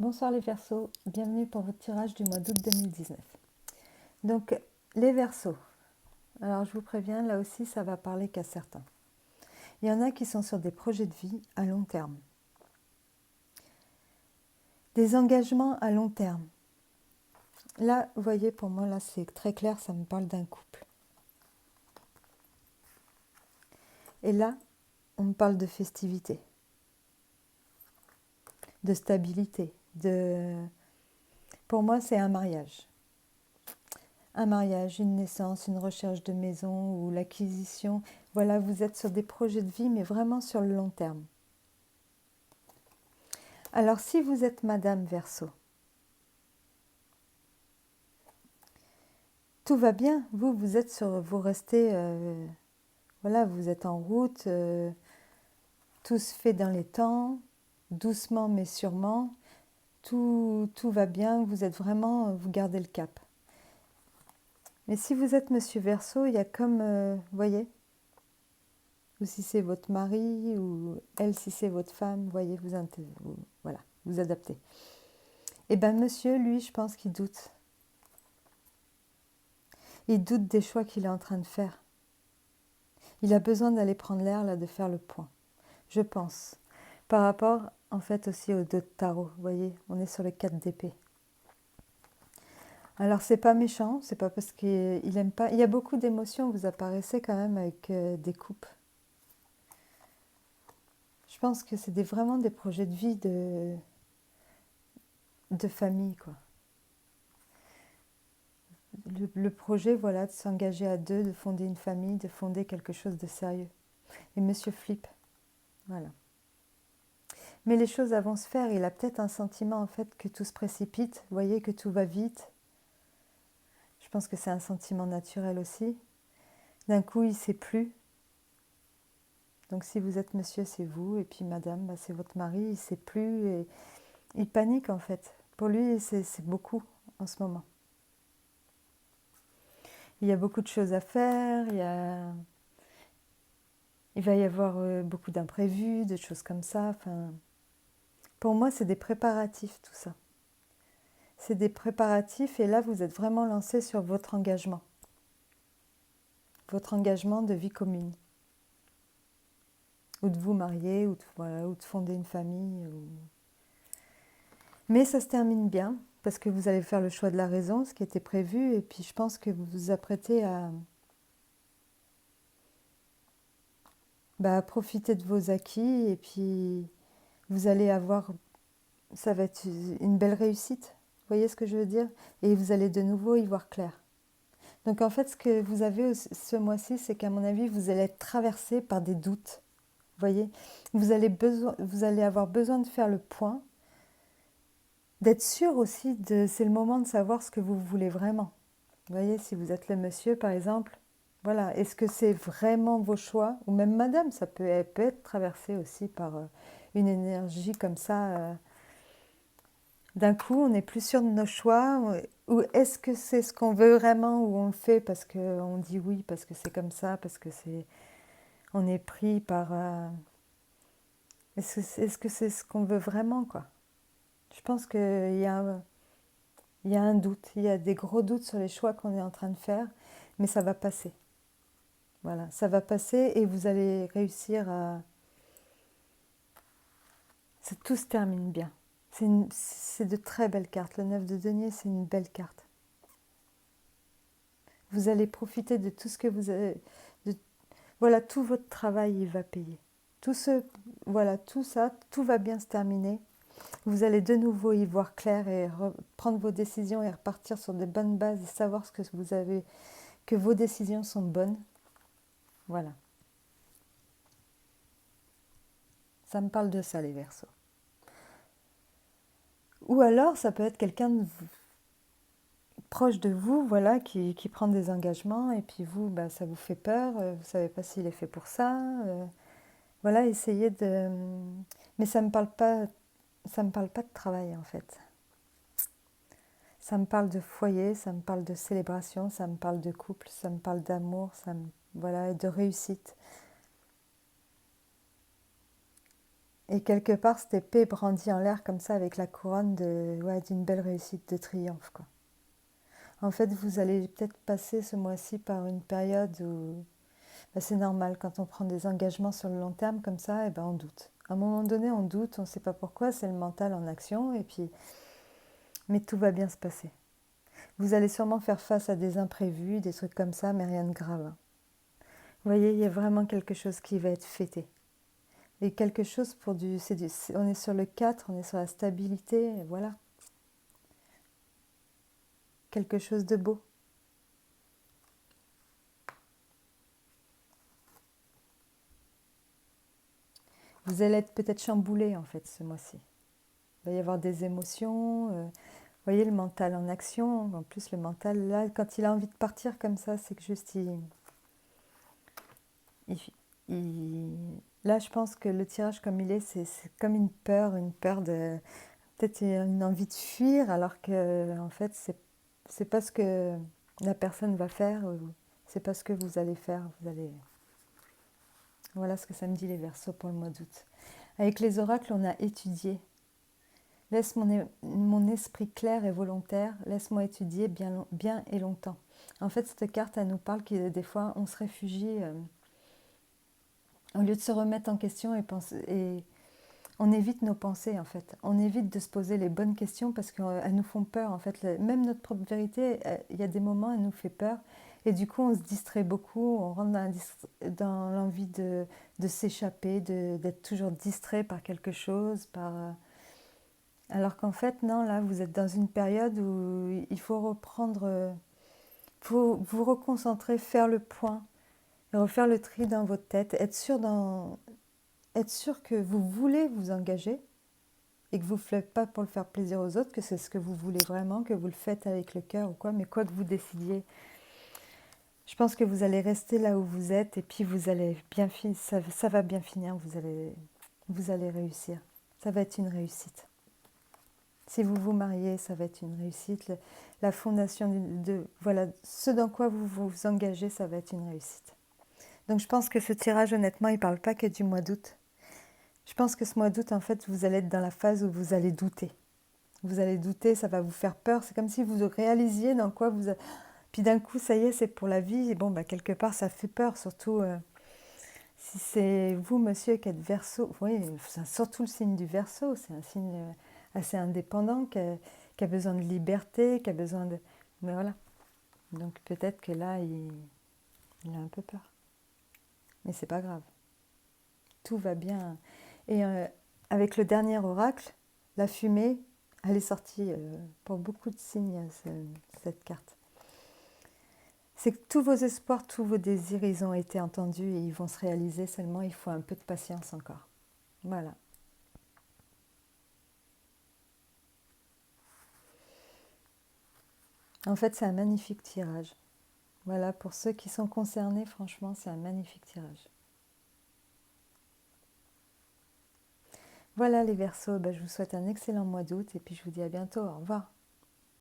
Bonsoir les Verseaux, bienvenue pour votre tirage du mois d'août 2019. Donc les Verseaux, alors je vous préviens, là aussi ça va parler qu'à certains. Il y en a qui sont sur des projets de vie à long terme. Des engagements à long terme. Là, vous voyez, pour moi, là c'est très clair, ça me parle d'un couple. Et là, on me parle de festivité, de stabilité, Pour moi, c'est un mariage. Un mariage, une naissance, une recherche de maison ou l'acquisition. Voilà, vous êtes sur des projets de vie, mais vraiment sur le long terme. Alors, si vous êtes Madame Verseau, tout va bien. Vous êtes vous restez, voilà, vous êtes en route. Tout se fait dans les temps, doucement mais sûrement. Tout va bien. Vous êtes vraiment, vous gardez le cap. Mais si vous êtes Monsieur Verseau, il y a comme, vous voyez, ou si c'est votre mari, ou elle si c'est votre femme, vous voyez, voilà, vous adaptez. Eh bien, monsieur, lui, je pense qu'il doute. Il doute des choix qu'il est en train de faire. Il a besoin d'aller prendre l'air, là, de faire le point. Je pense. Par rapport, en fait, aussi au 2 de tarot. Vous voyez, on est sur le 4 d'épée. Alors, c'est pas méchant, c'est pas parce qu'il aime pas. Il y a beaucoup d'émotions, vous apparaissez quand même avec des coupes. Je pense que c'est vraiment des projets de vie de famille, quoi. Le projet, voilà, de s'engager à deux, de fonder une famille, de fonder quelque chose de sérieux. Et monsieur flippe, voilà. Mais les choses vont se faire. Il a peut-être un sentiment, en fait, que tout se précipite. Vous voyez, que tout va vite. Je pense que c'est un sentiment naturel aussi. D'un coup, il ne sait plus. Donc si vous êtes monsieur, c'est vous. Et puis madame, bah, c'est votre mari. Il ne sait plus. Et il panique, en fait. Pour lui, c'est beaucoup en ce moment. Il y a beaucoup de choses à faire. Il va y avoir beaucoup d'imprévus, de choses comme ça. Enfin, pour moi, c'est des préparatifs, tout ça. C'est des préparatifs. Et là, vous êtes vraiment lancé sur votre engagement. Votre engagement de vie commune. Ou de vous marier, voilà, ou de fonder une famille. Mais ça se termine bien, parce que vous allez faire le choix de la raison, ce qui était prévu, et puis je pense que vous vous apprêtez à profiter de vos acquis, et puis vous allez avoir, ça va être une belle réussite, vous voyez ce que je veux dire? Et vous allez de nouveau y voir clair. Donc en fait, ce que vous avez ce mois-ci, c'est qu'à mon avis, vous allez être traversé par des doutes. Vous voyez, vous allez avoir besoin de faire le point, d'être sûr aussi, c'est le moment de savoir ce que vous voulez vraiment. Vous voyez, si vous êtes le monsieur, par exemple, voilà, est-ce que c'est vraiment vos choix? Ou même madame, elle peut être traversée aussi par une énergie comme ça. D'un coup, on n'est plus sûr de nos choix. Ou est-ce que c'est ce qu'on veut vraiment ou on le fait parce qu'on dit oui, parce que c'est comme ça, parce que on est pris par... est-ce que c'est ce qu'on veut vraiment, quoi? Je pense qu'il il y a un doute, il y a des gros doutes sur les choix qu'on est en train de faire, mais ça va passer. Voilà, ça va passer et vous allez réussir à... Tout se termine bien. C'est de très belles cartes. Le 9 de denier, c'est une belle carte. Vous allez profiter de tout ce que vous avez... Voilà, tout votre travail, il va payer. Voilà, tout ça, tout va bien se terminer. Vous allez de nouveau y voir clair et prendre vos décisions et repartir sur de bonnes bases et savoir que vos décisions sont bonnes. Voilà. Ça me parle de ça, les Verseaux. Ou alors, ça peut être quelqu'un proche de vous, voilà, qui prend des engagements, et puis vous, bah, ça vous fait peur, vous ne savez pas s'il est fait pour ça. Voilà, essayez de... Mais ça me parle pas de travail, en fait. Ça me parle de foyer, ça me parle de célébration, ça me parle de couple, ça me parle d'amour, voilà, et de réussite. Et quelque part, cette épée brandie en l'air comme ça avec la couronne d'une belle réussite de triomphe, quoi. En fait, vous allez peut-être passer ce mois-ci par une période où c'est normal, quand on prend des engagements sur le long terme comme ça, et ben on doute. À un moment donné, on doute, on ne sait pas pourquoi, c'est le mental en action, mais tout va bien se passer. Vous allez sûrement faire face à des imprévus, des trucs comme ça, mais rien de grave. Vous voyez, il y a vraiment quelque chose qui va être fêté. Et quelque chose on est sur le 4, on est sur la stabilité, et voilà. Quelque chose de beau. Vous allez être peut-être chamboulé en fait ce mois-ci. Il va y avoir des émotions. Vous voyez le mental en action. En plus le mental, là, quand il a envie de partir comme ça, c'est que juste là, je pense que le tirage comme il est, c'est comme une peur de peut-être une envie de fuir, alors que en fait, c'est pas ce que la personne va faire, c'est pas ce que vous allez faire. Voilà ce que ça me dit les Verseaux pour le mois d'août. Avec les oracles, on a étudié. Laisse mon esprit clair et volontaire, laisse-moi étudier bien et longtemps. En fait, cette carte, elle nous parle que des fois, on se réfugie, au lieu de se remettre en question et on évite nos pensées, en fait. On évite de se poser les bonnes questions parce qu'elles nous font peur, en fait. Même notre propre vérité, il y a des moments, elle nous fait peur. Et du coup, on se distrait beaucoup, on rentre dans l'envie de s'échapper, d'être toujours distrait par quelque chose, alors qu'en fait, non, là, vous êtes dans une période où il faut reprendre, faut vous reconcentrer, faire le point, et refaire le tri dans votre tête, être sûr que vous voulez vous engager et que vous ne le faites pas pour le faire plaisir aux autres, que c'est ce que vous voulez vraiment, que vous le faites avec le cœur ou quoi, mais quoi que vous décidiez. Je pense que vous allez rester là où vous êtes et puis vous allez bien finir, ça va bien finir, vous allez réussir. Ça va être une réussite. Si vous vous mariez, ça va être une réussite. La fondation voilà, ce dans quoi vous vous engagez, ça va être une réussite. Donc je pense que ce tirage, honnêtement, il ne parle pas que du mois d'août. Je pense que ce mois d'août, en fait, vous allez être dans la phase où vous allez douter. Vous allez douter, ça va vous faire peur. C'est comme si vous réalisiez dans quoi vous... Puis d'un coup, ça y est, c'est pour la vie. Et bon, quelque part, ça fait peur, surtout si c'est vous, monsieur, qui êtes Verseau. Oui, c'est surtout le signe du Verseau. C'est un signe assez indépendant, qui a besoin de liberté, qui a besoin de... Mais voilà. Donc peut-être que là, il a un peu peur. Mais c'est pas grave. Tout va bien. Et avec le dernier oracle, la fumée, elle est sortie pour beaucoup de signes, cette carte. C'est que tous vos espoirs, tous vos désirs, ils ont été entendus et ils vont se réaliser, seulement il faut un peu de patience encore. Voilà. En fait, c'est un magnifique tirage. Voilà, pour ceux qui sont concernés, franchement, c'est un magnifique tirage. Voilà les Verseaux, je vous souhaite un excellent mois d'août et puis je vous dis à bientôt. Au revoir.